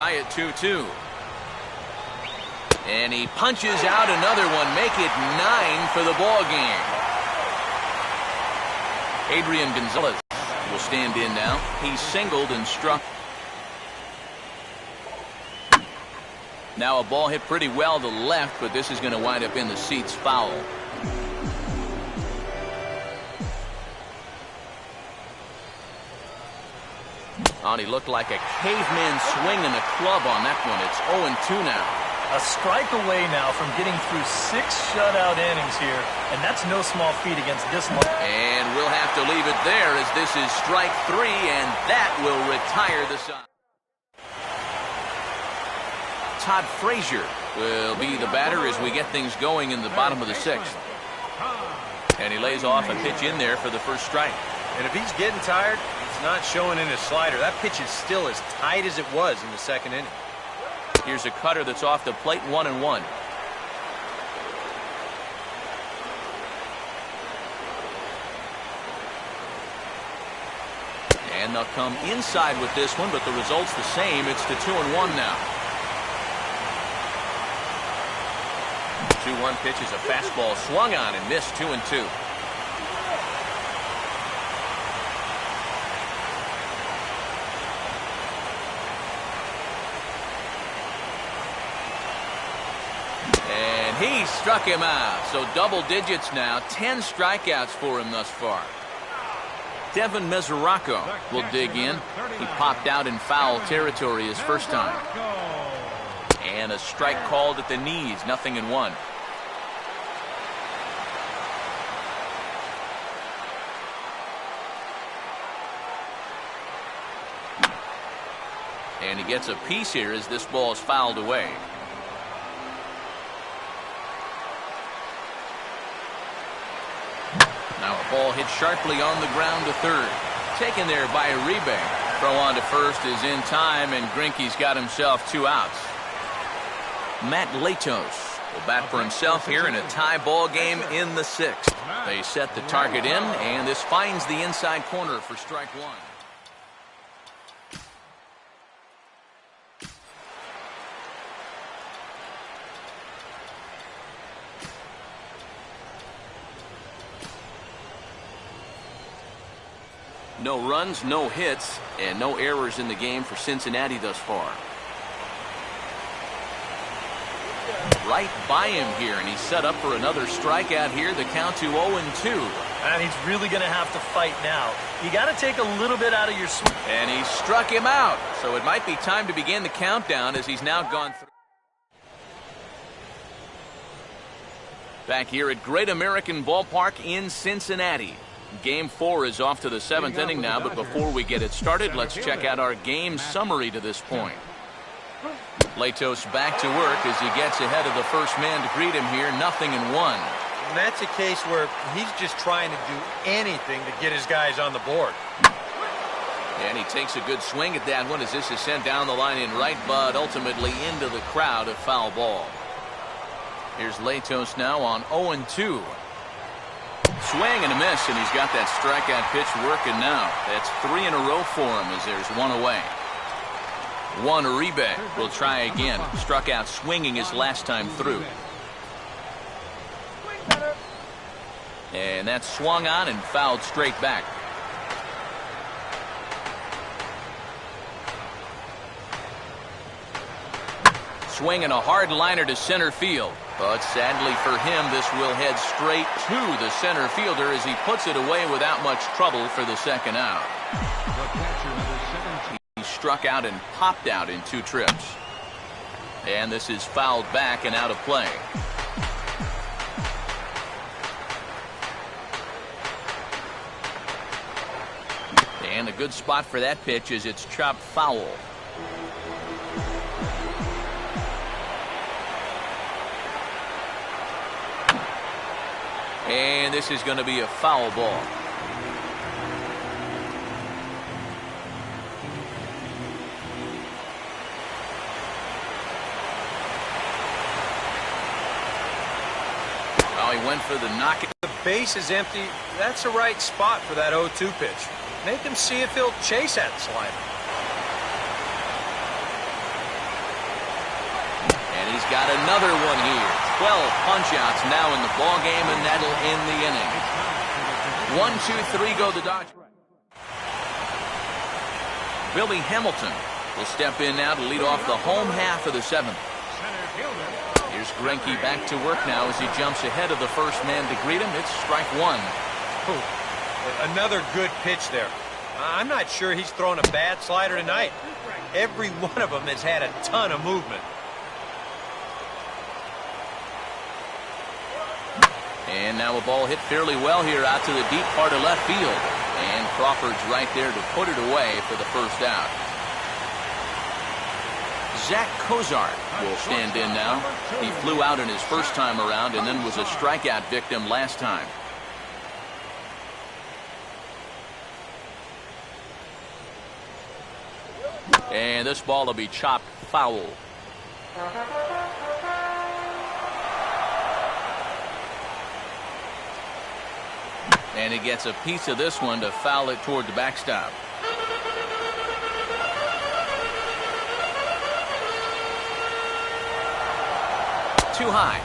Tie at 2-2. And he punches out another one, make it 9 for the ball game. Adrian Gonzalez will stand in now. He's singled and struck. Now a ball hit pretty well to the left, but this is going to wind up in the seats, foul. He looked like a caveman swinging a club on that one. It's 0-2 now. A strike away now from getting through 6 shutout innings here, and that's no small feat against this one. And we'll have to leave it there as this is strike 3, and that will retire the side. Todd Frazier will be the batter as we get things going in the bottom of the 6th. And he lays off a pitch in there for the first strike. And if he's getting tired, it's not showing in his slider. That pitch is still as tight as it was in the 2nd inning. Here's a cutter that's off the plate, 1-1. And they'll come inside with this one, but the result's the same. It's the 2-1 now. 2-1 pitch is a fastball swung on and missed, 2-2. And he struck him out. So double digits now. 10 strikeouts for him thus far. Devin Mesoraco will dig in. He popped out in foul territory his first time. And a strike called at the knees. 0-1. And he gets a piece here as this ball is fouled away. Now a ball hit sharply on the ground to third. Taken there by Uribe. Throw on to first is in time, and Greinke's got himself 2 outs. Matt Latos will bat for himself here in a tie ball game in the 6th. They set the target in, and this finds the inside corner for strike 1. No runs, no hits, and no errors in the game for Cincinnati thus far. Right by him here, and he's set up for another strikeout here. The count to 0-2. And he's really going to have to fight now. You got to take a little bit out of your swing. And he struck him out. So it might be time to begin the countdown as he's now gone through. Back here at Great American Ballpark in Cincinnati. Game 4 is off to the 7th inning now, but before we get it started, let's check out our game summary to this point. Latos back to work as he gets ahead of the first man to greet him here, 0-1. And that's a case where he's just trying to do anything to get his guys on the board. And he takes a good swing at that one as this is sent down the line in right, but ultimately into the crowd, a foul ball. Here's Latos now on 0-2. Swing and a miss, and he's got that strikeout pitch working now. That's 3 in a row for him as there's 1 away. Uribe will try again. Struck out swinging his last time through. And that's swung on and fouled straight back. Swinging a hard liner to center field. But sadly for him, this will head straight to the center fielder as he puts it away without much trouble for the 2nd out. He struck out and popped out in 2 trips. And this is fouled back and out of play. And a good spot for that pitch as it's chopped foul. And this is going to be a foul ball. Well, he went for the knock. The base is empty. That's the right spot for that 0-2 pitch. Make him see if he'll chase that slider. got another one here. 12 punch-outs now in the ball game, and that'll end the inning. 1, 2, 3 go the Dodgers. Billy Hamilton will step in now to lead off the home half of the 7th. Here's Greinke back to work now as he jumps ahead of the first man to greet him. It's strike 1. Another good pitch there. I'm not sure he's thrown a bad slider tonight. Every one of them has had a ton of movement. And now a ball hit fairly well here out to the deep part of left field. And Crawford's right there to put it away for the first out. Zach Cozart will stand in now. He flew out in his first time around and then was a strikeout victim last time. And this ball will be chopped foul. And he gets a piece of this one to foul it toward the backstop. Too high.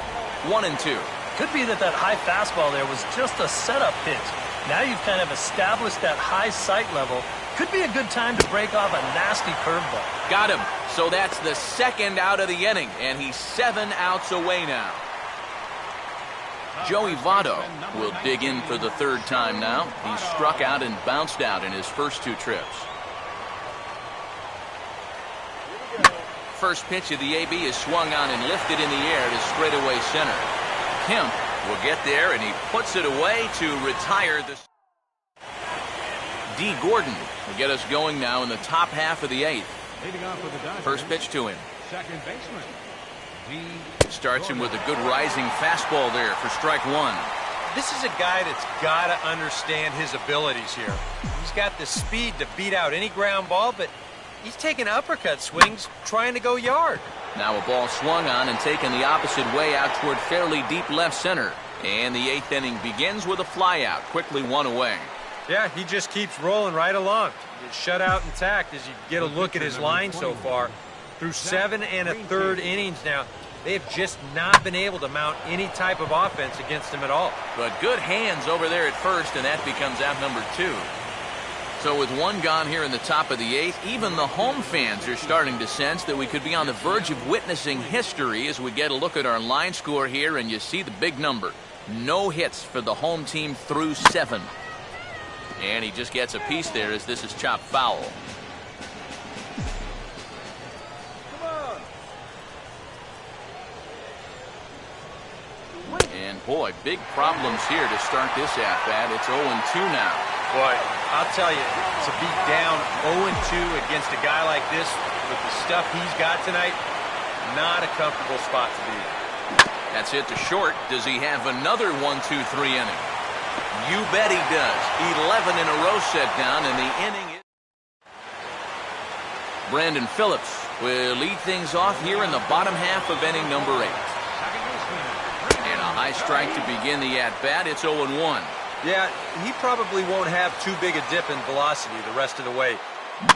1-2. Could be that high fastball there was just a setup pitch. Now you've kind of established that high sight level. Could be a good time to break off a nasty curveball. Got him. So that's the second out of the inning, and he's 7 outs away now. Joey Votto will dig in for the third time now. He struck out and bounced out in his first 2 trips. First pitch of the AB is swung on and lifted in the air to straightaway center. Kemp will get there, and he puts it away to retire the... D. Gordon will get us going now in the top half of the 8th. First pitch to him. Second baseman. Starts him with a good rising fastball there for strike 1. This is a guy that's got to understand his abilities here. He's got the speed to beat out any ground ball, but he's taking uppercut swings trying to go yard. Now a ball swung on and taken the opposite way out toward fairly deep left center. And the 8th inning begins with a flyout, quickly 1 away. Yeah, he just keeps rolling right along. He's shut out intact as you get a look at his line so far. Through 7 1/3 innings now, they have just not been able to mount any type of offense against him at all. But good hands over there at first, and that becomes out number 2. So with 1 gone here in the top of the 8th, even the home fans are starting to sense that we could be on the verge of witnessing history as we get a look at our line score here, and you see the big number. No hits for the home team through 7. And he just gets a piece there as this is chopped foul. And boy, big problems here to start this at-bat. It's 0-2 now. Boy, I'll tell you, to be down 0-2 against a guy like this with the stuff he's got tonight, not a comfortable spot to be in. That's hit to short. Does he have another 1-2-3 inning? You bet he does. 11 in a row set down, and the inning is... Brandon Phillips will lead things off here in the bottom half of inning number 8. And a high strike to begin the at-bat. It's 0-1. Yeah, he probably won't have too big a dip in velocity the rest of the way.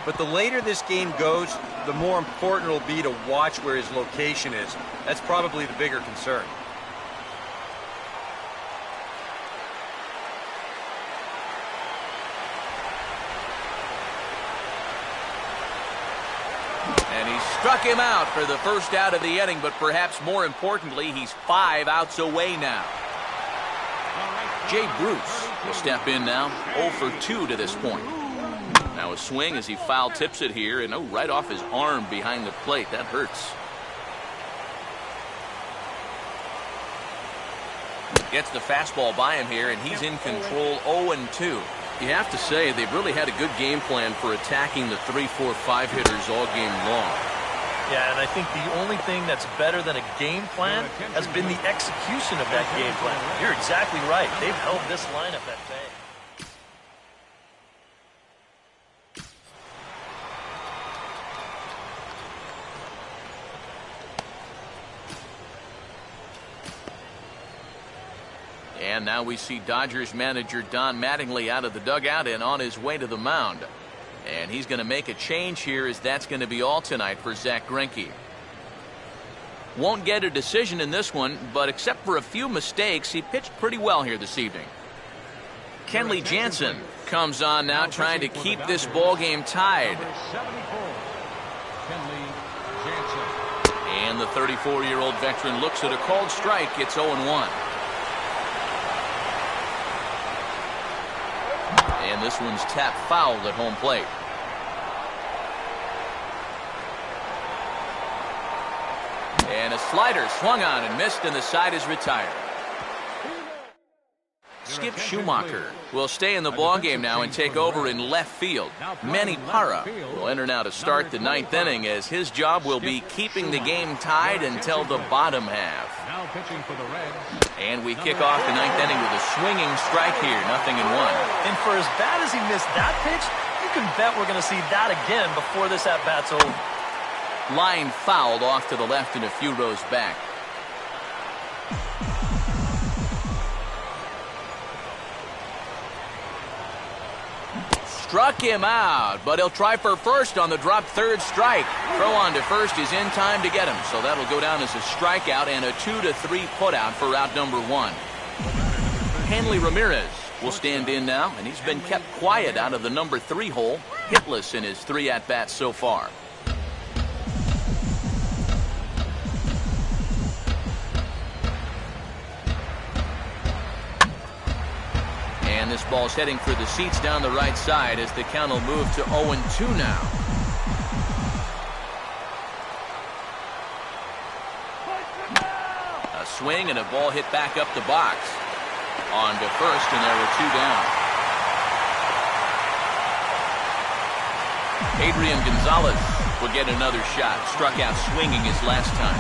But the later this game goes, the more important it'll be to watch where his location is. That's probably the bigger concern. And he struck him out for the first out of the inning, but perhaps more importantly, he's 5 outs away now. Jay Bruce will step in now, 0 for 2 to this point. Now a swing as he foul tips it here, and right off his arm behind the plate. That hurts. Gets the fastball by him here, and he's in control 0-2. You have to say they've really had a good game plan for attacking the 3, 4, 5 hitters all game long. Yeah, and I think the only thing that's better than a game plan has been the execution of that game plan. You're exactly right. They've held this lineup at bay. And now we see Dodgers manager Don Mattingly out of the dugout and on his way to the mound. And he's going to make a change here, as that's going to be all tonight for Zach Greinke. Won't get a decision in this one, but except for a few mistakes, he pitched pretty well here this evening. Kenley Jansen comes on now, trying to keep this ball game tied. And the 34-year-old veteran looks at a called strike. It's 0-1. And this one's tapped foul at home plate. And a slider swung on and missed, and the side is retired. Skip Schumacher will stay in the ballgame now and take over in left field. Manny Parra will enter now to start the ninth inning, as his job will be keeping the game tied until the bottom half. And we kick off the ninth inning with a swinging strike here, 0-1. And for as bad as he missed that pitch, you can bet we're going to see that again before this at-bat's over. Line fouled off to the left and a few rows back. Struck him out, but he'll try for first on the drop third strike. Throw on to first is in time to get him, so that'll go down as a strikeout and a 2-3 putout for out number 1. Hanley Ramirez will stand in now, and he's been kept quiet out of the number 3 hole, hitless in his 3 at-bats so far. And this ball's heading for the seats down the right side, as the count will move to 0-2 now. A swing and a ball hit back up the box. On to first, and there were 2 down. Adrian Gonzalez will get another shot. Struck out swinging his last time.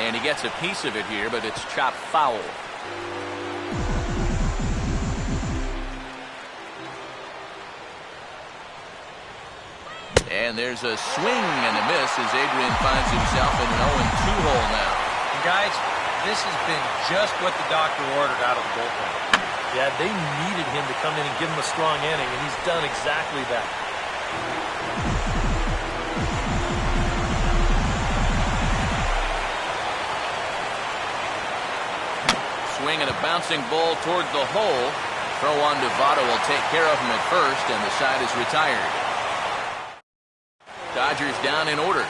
And he gets a piece of it here, but it's chopped foul. And there's a swing and a miss as Adrian finds himself in an 0-2 hole now. And guys, this has been just what the doctor ordered out of the bullpen. Yeah, they needed him to come in and give him a strong inning, and he's done exactly that. Swing and a bouncing ball toward the hole. Throw on to Votto will take care of him at first, and the side is retired. Dodgers down in order.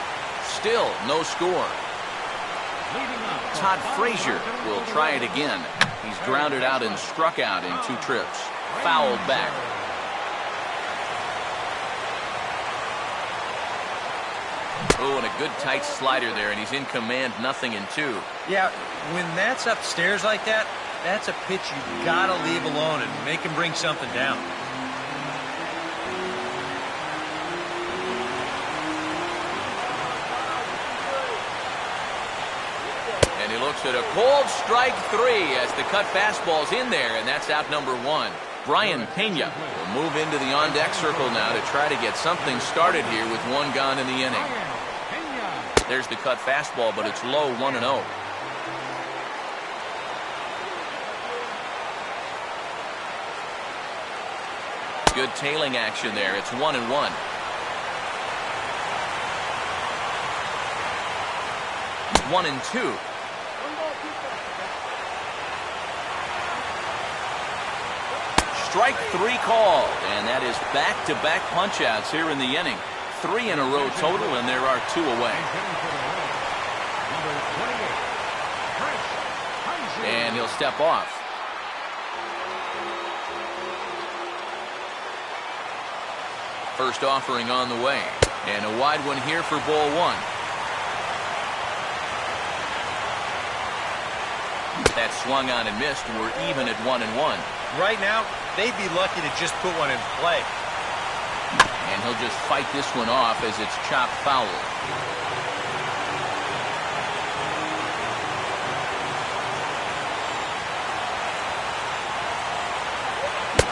Still no score. Todd Frazier will try it again. He's grounded out and struck out in 2 trips. Fouled back. Oh, and a good tight slider there, and he's in command, 0-2. Yeah, when that's upstairs like that, that's a pitch you gotta leave alone and make him bring something down. And he looks at a cold strike 3 as the cut fastball's in there, and that's out number 1. Brian Pena will move into the on-deck circle now to try to get something started here with 1 gone in the inning. There's the cut fastball, but it's low, 1-0. Good tailing action there. It's 1-1. One and two. Strike 3 called, and that is back-to-back punch-outs here in the inning. 3 in a row total, and there are 2 away. And he'll step off. First offering on the way, and a wide one here for ball 1. That swung on and missed, and we're even at 1-1. Right now, they'd be lucky to just put one in play. And he'll just fight this one off as it's chopped foul.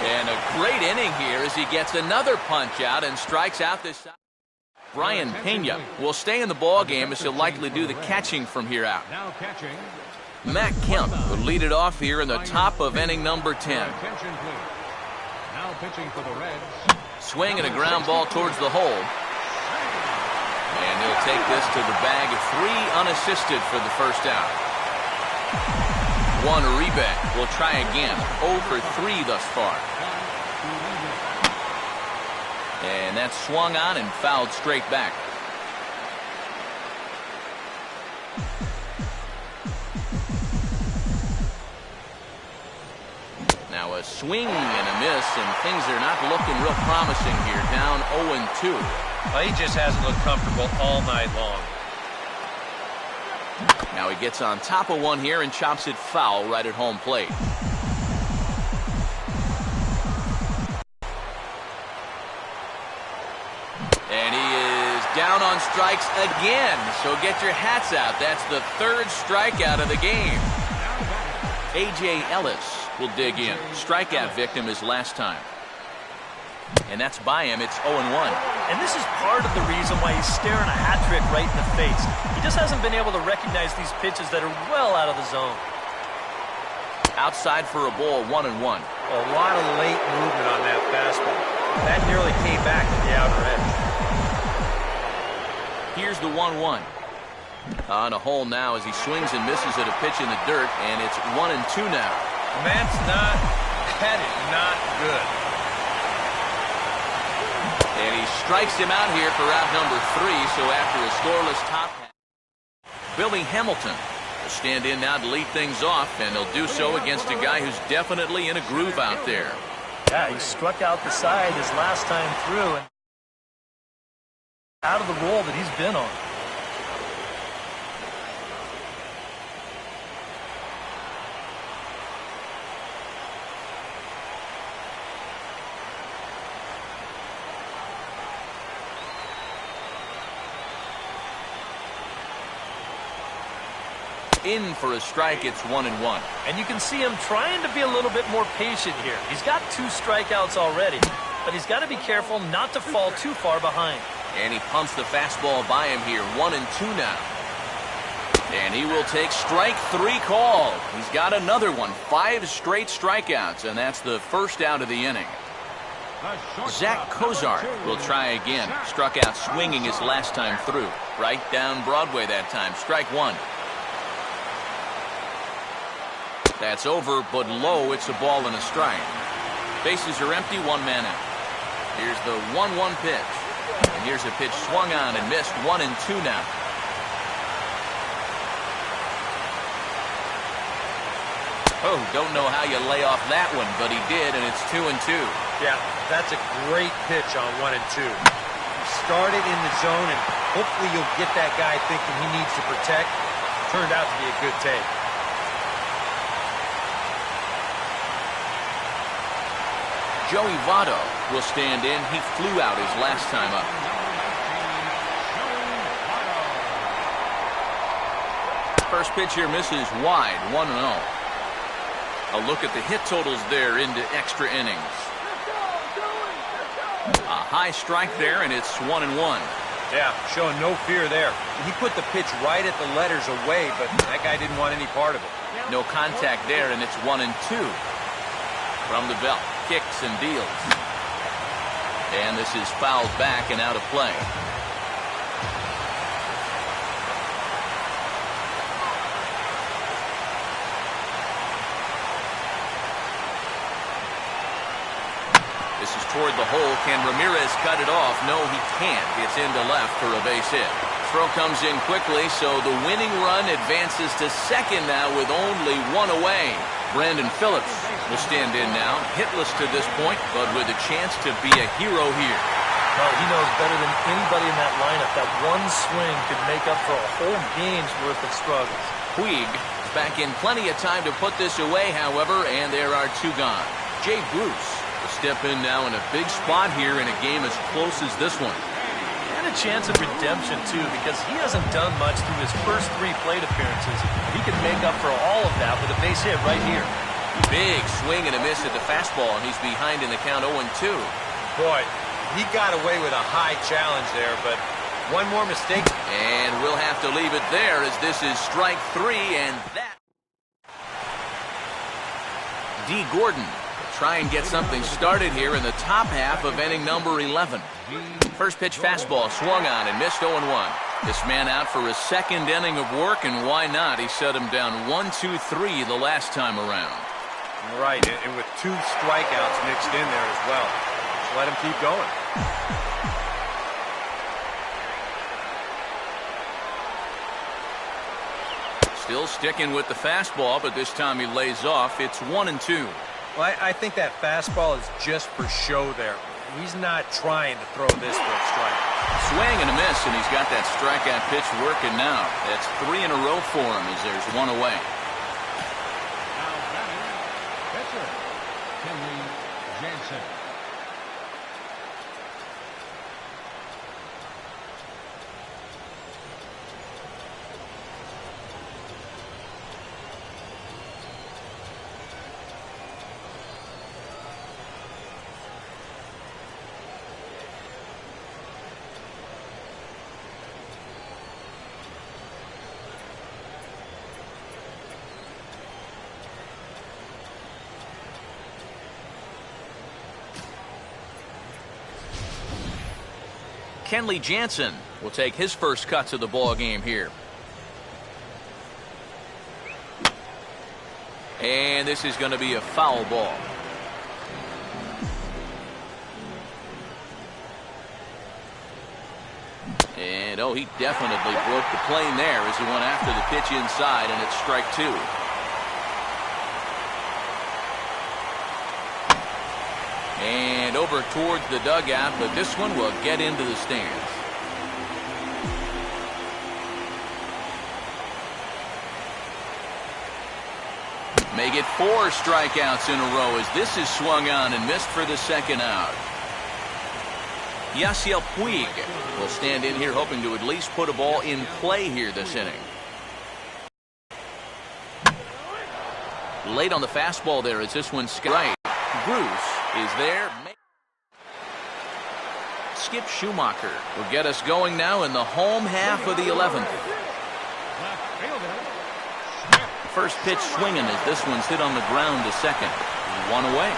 And a great inning here as he gets another punch out and strikes out this side. Brian Pena will stay in the ball game as he'll likely do the catching from here out. Now catching. Matt Kemp will lead it off here in the top of inning number 10. Attention, please. Now pitching for the Reds. Swing and a ground ball towards the hole. he'll take this to the bag. 3 unassisted for the first out. One Uribe will try again. 0 for 3 thus far. And that's swung on and fouled straight back. Now a swing and a miss, and things are not looking real promising here. Down 0-2. Well, he just hasn't looked comfortable all night long. Now he gets on top of one here and chops it foul right at home plate. And he is down on strikes again. So get your hats out. That's the 3rd strikeout of the game. A.J. Ellis will dig in. Strikeout victim his last time. And that's by him. It's 0-1. And this is part of the reason why he's staring a hat trick right in the face. He just hasn't been able to recognize these pitches that are well out of the zone. Outside for a ball, 1-1. A lot of late movement on that fastball. That nearly came back to the outer edge. Here's the 1-1. On a hole now as he swings and misses at a pitch in the dirt, and it's 1-2 now. That is not good. And he strikes him out here for out number 3, so after a scoreless top half, Billy Hamilton will stand in now to lead things off, and he'll do so against a guy who's definitely in a groove out there. Yeah, he struck out the side his last time through, and out of the role that he's been on. In for a strike, it's 1-1. And you can see him trying to be a little bit more patient here. He's got 2 strikeouts already, but he's got to be careful not to fall too far behind. And he pumps the fastball by him here. 1-2 now. And he will take strike 3 call. He's got another one. 5 straight strikeouts, and that's the first out of the inning. Zach Cozart will try again. Struck out swinging his last time through. Right down Broadway that time. Strike 1. That's over, but low. It's a ball and a strike. Bases are empty, 1 man out. Here's the 1-1 pitch. And here's a pitch swung on and missed. 1-2 now. Oh, don't know how you lay off that one, but he did, and it's 2-2. Yeah, that's a great pitch on 1-2. He started in the zone, and hopefully you'll get that guy thinking he needs to protect. Turned out to be a good take. Joey Votto will stand in. He flew out his last time up. First pitch here misses wide, 1-0. A look at the hit totals there into extra innings. A high strike there, and it's 1-1. Yeah, showing no fear there. He put the pitch right at the letters away, but that guy didn't want any part of it. No contact there, and it's 1-2. From the belt, kicks and deals. And this is fouled back and out of play. This is toward the hole. Can Ramirez cut it off? No, he can't. It's into left for a base hit. Throw comes in quickly, so the winning run advances to second now with only 1 away. Brandon Phillips will stand in now, hitless to this point, but with a chance to be a hero here. Well, he knows better than anybody in that lineup that one swing could make up for a whole game's worth of struggles. Puig is back in plenty of time to put this away, however, and there are 2 gone. Jay Bruce will step in now in a big spot here in a game as close as this one. And a chance of redemption, too, because he hasn't done much through his first 3 plate appearances. He could make up for all of that with a base hit right here. Big swing and a miss at the fastball, and he's behind in the count 0-2. Boy, he got away with a high challenge there, but one more mistake. And we'll have to leave it there as this is strike 3, and that. D. Gordon will try and get something started here in the top half of inning number 11. First pitch fastball swung on and missed 0-1. This man out for a second inning of work, and why not? He set him down 1-2-3 the last time around. Right, and with 2 strikeouts mixed in there as well. Just let him keep going. Still sticking with the fastball, but this time he lays off. It's 1-2. Well, I think that fastball is just for show there. He's not trying to throw this for a strike. Swing and a miss, and he's got that strikeout pitch working now. That's 3 in a row for him as there's 1 away. Now batting, pitcher, Kenley Jansen. Kenley Jansen will take his first cut to the ball game here. And this is going to be a foul ball. And oh, he definitely broke the plane there as he went after the pitch inside, and it's strike 2. And over towards the dugout, but this one will get into the stands. May get 4 strikeouts in a row as this is swung on and missed for the second out. Yasiel Puig will stand in here hoping to at least put a ball in play here this inning. Late on the fastball there as this one's right. Bruce is there. Skip Schumacher will get us going now in the home half of the 11th. First pitch swinging as this one's hit on the ground to second. 1 away.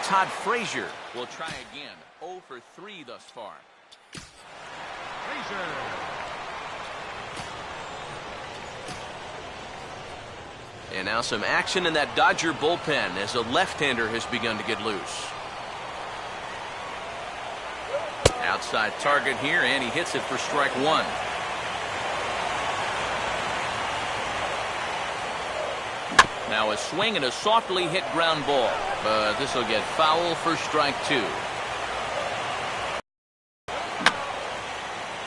Todd Frazier will try again. 0 for 3 thus far. Frazier. And now some action in that Dodger bullpen as a left-hander has begun to get loose. Outside target here, and he hits it for strike 1. Now a swing and a softly hit ground ball, but this will get foul for strike 2.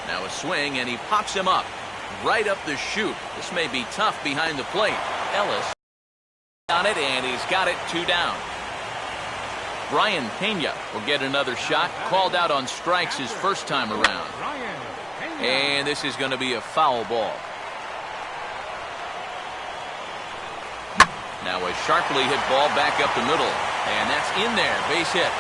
Now a swing, and he pops him up. Right up the chute. This may be tough behind the plate. Ellis on it, and he's got it 2 down. Brian Pena will get another shot. Called out on strikes his first time around. And this is going to be a foul ball. Now a sharply hit ball back up the middle. And that's in there. Base hit.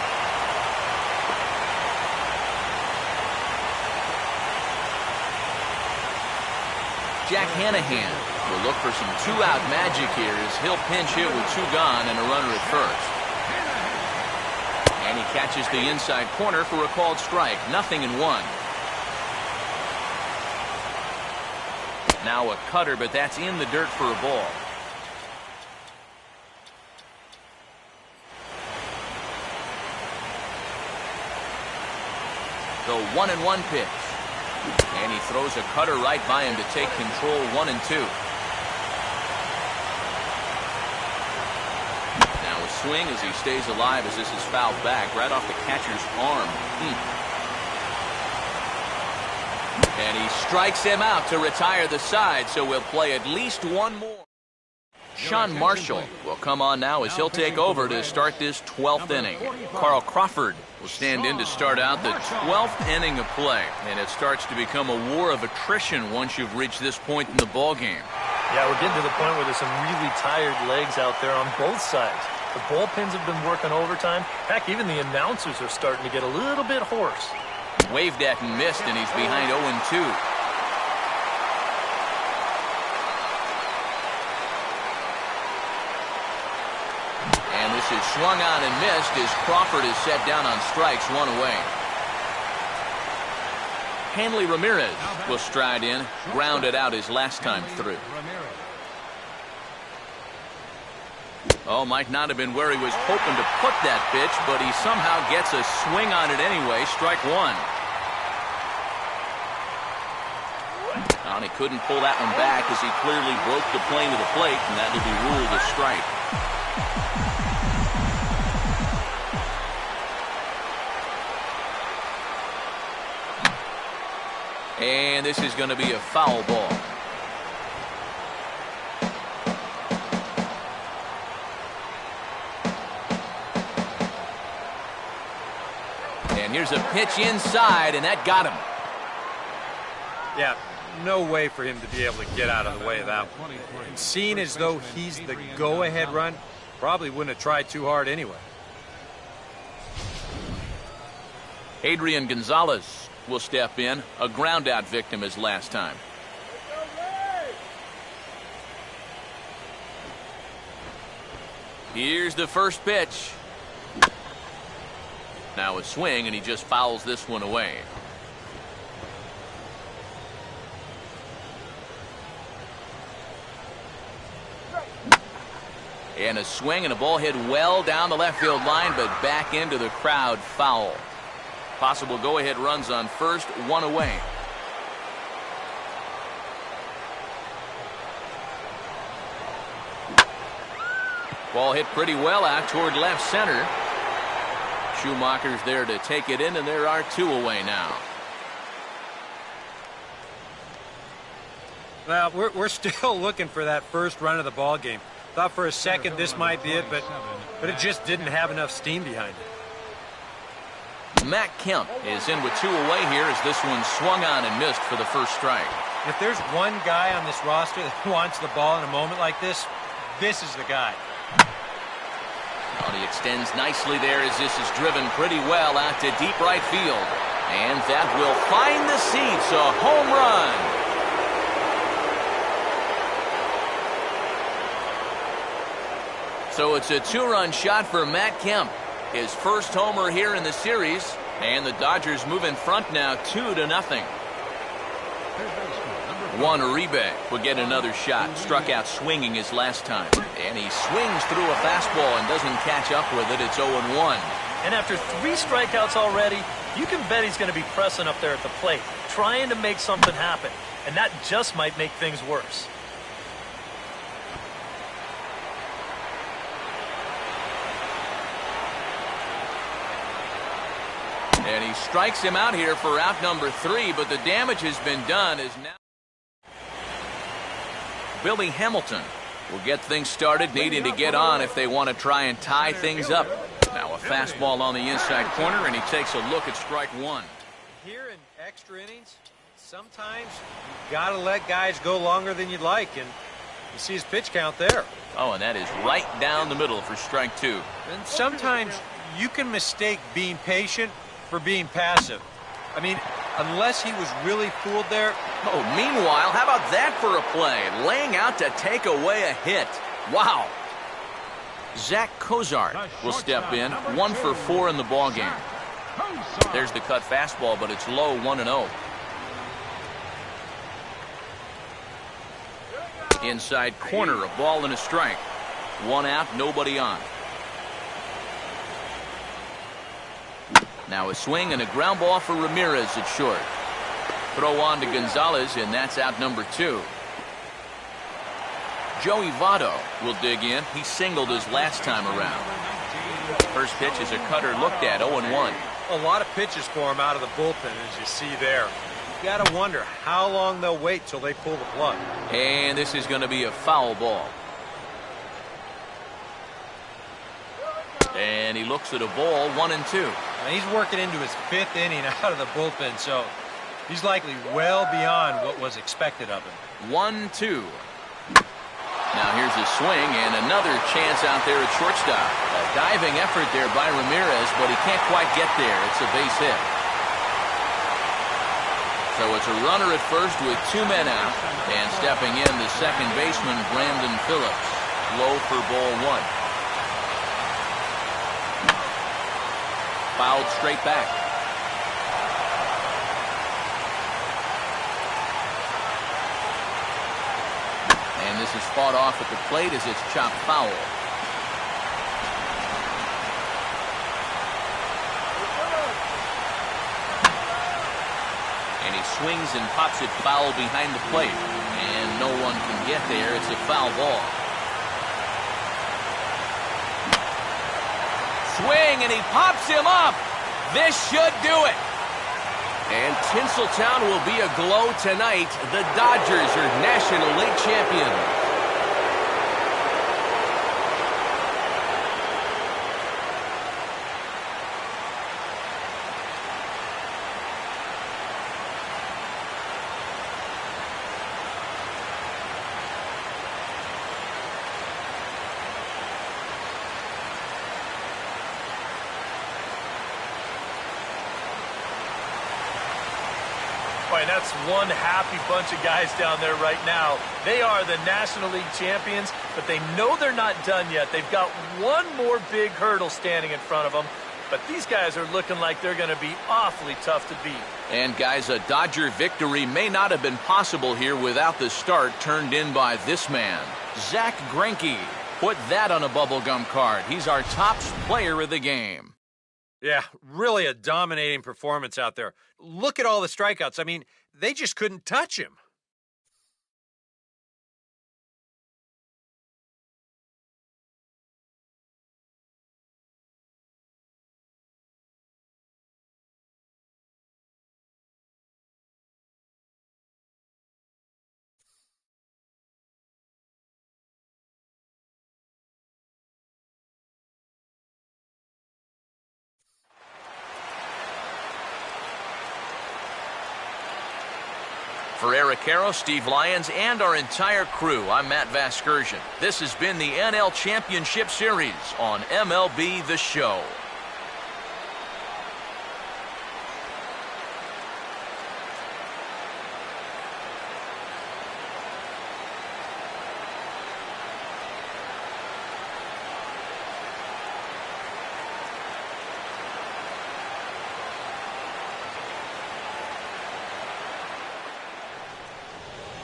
Jack Hanahan will look for some 2-out magic here as he'll pinch hit with 2 gone and a runner at first. And he catches the inside corner for a called strike. 0-1. Now a cutter, but that's in the dirt for a ball. The 1-1 pitch. And he throws a cutter right by him to take control. 1-2. Now a swing as he stays alive as this is fouled back right off the catcher's arm. And he strikes him out to retire the side, so we'll play at least 1 more. Sean Marshall will come on now as he'll take over to start this 12th inning. Carl Crawford will stand in to start out the 12th inning of play, and it starts to become a war of attrition once you've reached this point in the ball game. Yeah, we're getting to the point where there's some really tired legs out there on both sides. The bullpens have been working overtime. Heck, even the announcers are starting to get a little bit hoarse. Waved at and missed, and he's behind 0-2. And this is swung on and missed as Crawford is set down on strikes, one away. Hanley Ramirez will stride in, grounded out his last time through. Oh, might not have been where he was hoping to put that pitch, but he somehow gets a swing on it anyway. Strike one. Oh, and he couldn't pull that one back as he clearly broke the plane of the plate, and that will be ruled a strike. And this is going to be a foul ball. And here's a pitch inside, and that got him. Yeah, no way for him to be able to get out of the way of that one. And seeing as though he's the go-ahead run, probably wouldn't have tried too hard anyway. Adrian Gonzalez will step in, a ground-out victim his last time. Here's the first pitch. Now a swing, and he just fouls this one away. And a swing, and a ball hit well down the left field line, but back into the crowd, foul. Possible go-ahead runs on first, one away. Ball hit pretty well out toward left center. Schumacher's there to take it in, and there are two away now. Well, we're still looking for that first run of the ball game. Thought for a second this might be it, but it just didn't have enough steam behind it. Matt Kemp is in with two away here as this one swung on and missed for the first strike. If there's one guy on this roster that wants the ball in a moment like this, this is the guy. Oh, he extends nicely there as this is driven pretty well out to deep right field. And that will find the seats, a home run. So it's a two-run shot for Matt Kemp. His first homer here in the series, and the Dodgers move in front now 2-0. Juan Uribe will get another shot. Struck out swinging his last time. And he swings through a fastball and doesn't catch up with it. It's 0-1. And after 3 strikeouts already, you can bet he's going to be pressing up there at the plate, trying to make something happen. And that just might make things worse. And he strikes him out here for out number 3, but the damage has been done as now Billy Hamilton will get things started, needing to get on if they want to try and tie things up. Now a fastball on the inside corner, and he takes a look at strike one. Here in extra innings, sometimes you got to let guys go longer than you'd like, and you see his pitch count there. Oh, and that is right down the middle for strike two. And sometimes you can mistake being patient for being passive. I mean, unless he was really fooled there. Oh, meanwhile, how about that for a play? Laying out to take away a hit. Wow. Zach Cozart will step in, 1 for 4 in the ballgame. There's the cut fastball, but it's low, 1-0. Inside corner, a ball and a strike. 1 out, nobody on. Now a swing and a ground ball for Ramirez at short. Throw on to Gonzalez, and that's out number 2. Joey Votto will dig in. He singled his last time around. First pitch is a cutter looked at, 0-1. A lot of pitches for him out of the bullpen, as you see there. You got to wonder how long they'll wait till they pull the plug. And this is going to be a foul ball. And he looks at a ball, 1-2. Now he's working into his 5th inning out of the bullpen, so he's likely well beyond what was expected of him. 1-2. Now here's a swing and another chance out there at shortstop. A diving effort there by Ramirez, but he can't quite get there. It's a base hit. So it's a runner at first with 2 men out. And stepping in, the second baseman, Brandon Phillips. Low for ball 1. fouled straight back. And this is fought off at the plate as it's chopped foul. And he swings and pops it foul behind the plate. And no one can get there. It's a foul ball. Swing, and he pops him up. This should do it. And Tinseltown will be aglow tonight. The Dodgers are National League champions. Boy, that's one happy bunch of guys down there right now. They are the National League champions, but they know they're not done yet. They've got one more big hurdle standing in front of them, but these guys are looking like they're going to be awfully tough to beat. And guys, a Dodger victory may not have been possible here without the start turned in by this man, Zack Greinke. Put that on a bubblegum card. He's our top player of the game. Yeah, really a dominating performance out there. Look at all the strikeouts. I mean, they just couldn't touch him. For Eric Karros, Steve Lyons, and our entire crew, I'm Matt Vasgersian. This has been the NL Championship Series on MLB The Show.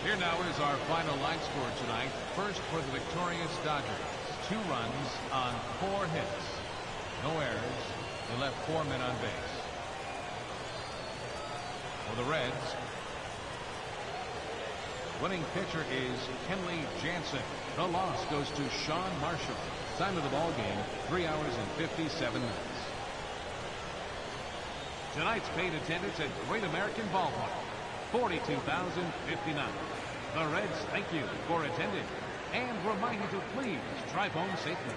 Here now is our final line score tonight. First for the victorious Dodgers. 2 runs on 4 hits. No errors. They left 4 men on base. For the Reds, winning pitcher is Kenley Jansen. The loss goes to Sean Marshall. Time of the ball game, 3 hours and 57 minutes. Tonight's paid attendance at Great American Ballpark, 42,059. The Reds thank you for attending and remind you to please drive home safely.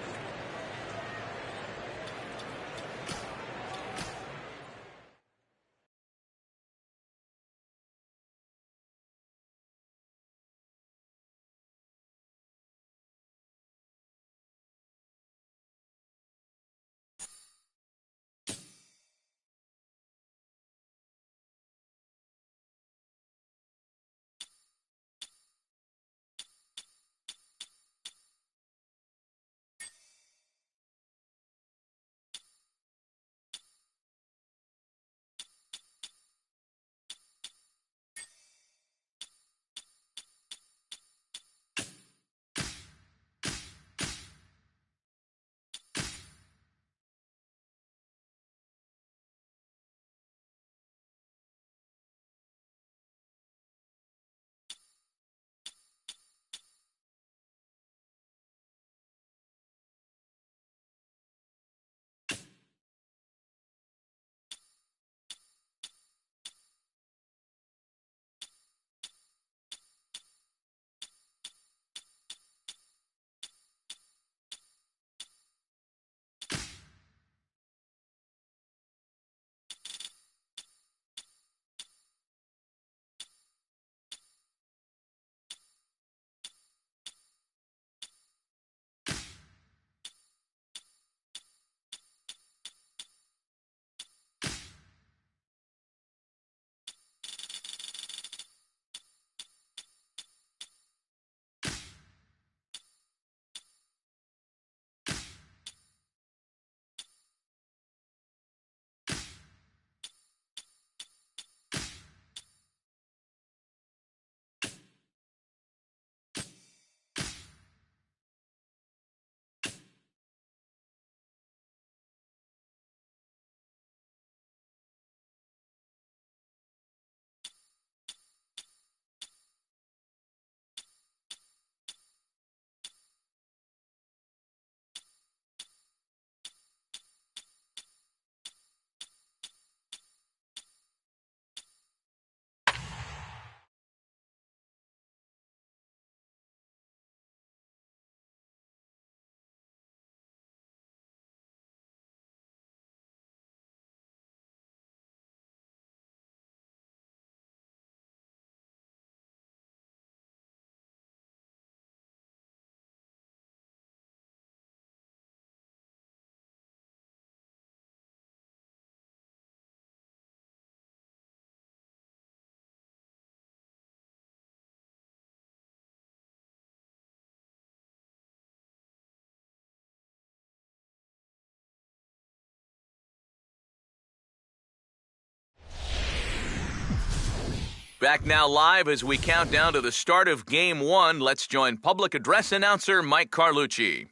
Back now live as we count down to the start of Game 1. Let's join public address announcer Mike Carlucci.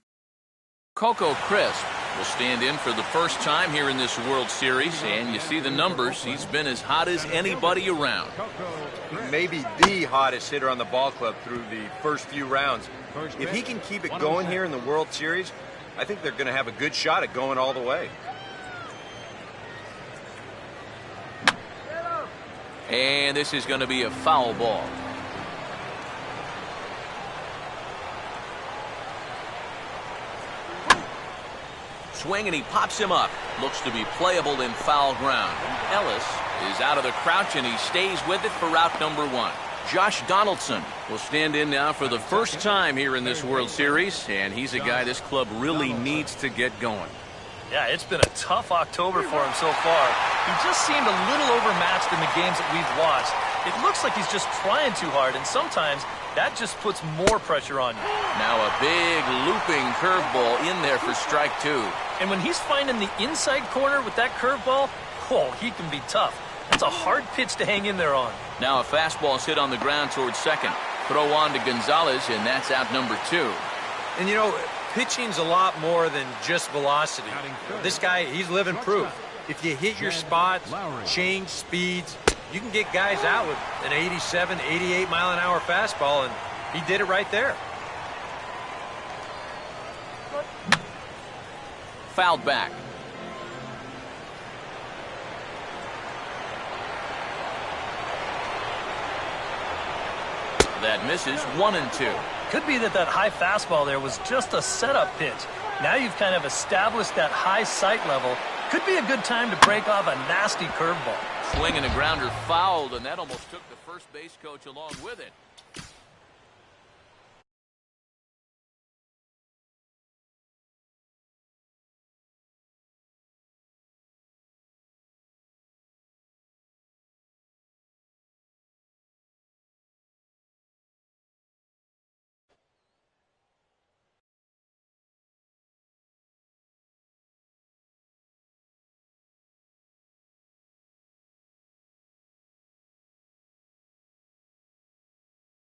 Coco Crisp will stand in for the first time here in this World Series, and you see the numbers. He's been as hot as anybody around. Maybe the hottest hitter on the ball club through the first few rounds. If he can keep it going here in the World Series, I think they're going to have a good shot at going all the way. And this is going to be a foul ball. Swing, and he pops him up. Looks to be playable in foul ground. Ellis is out of the crouch, and he stays with it for route number 1. Josh Donaldson will stand in now for the first time here in this World Series, and he's a guy this club really needs to get going. Yeah, it's been a tough October for him so far. He just seemed a little overmatched in the games that we've watched. It looks like he's just trying too hard, and sometimes that just puts more pressure on you. Now a big looping curveball in there for strike 2. And when he's finding the inside corner with that curveball, oh, he can be tough. That's a hard pitch to hang in there on. Now a fastball is hit on the ground towards second. Throw on to Gonzalez, and that's out number 2. And you know, pitching's a lot more than just velocity. This guy, he's living proof. If you hit your spots, change speeds, you can get guys out with an 87, 88 mile an hour fastball, and he did it right there. Fouled back. That misses. 1-2. Could be that high fastball there was just a setup pitch. Now you've kind of established that high sight level. Could be a good time to break off a nasty curveball. Swing and a grounder fouled, and that almost took the first base coach along with it.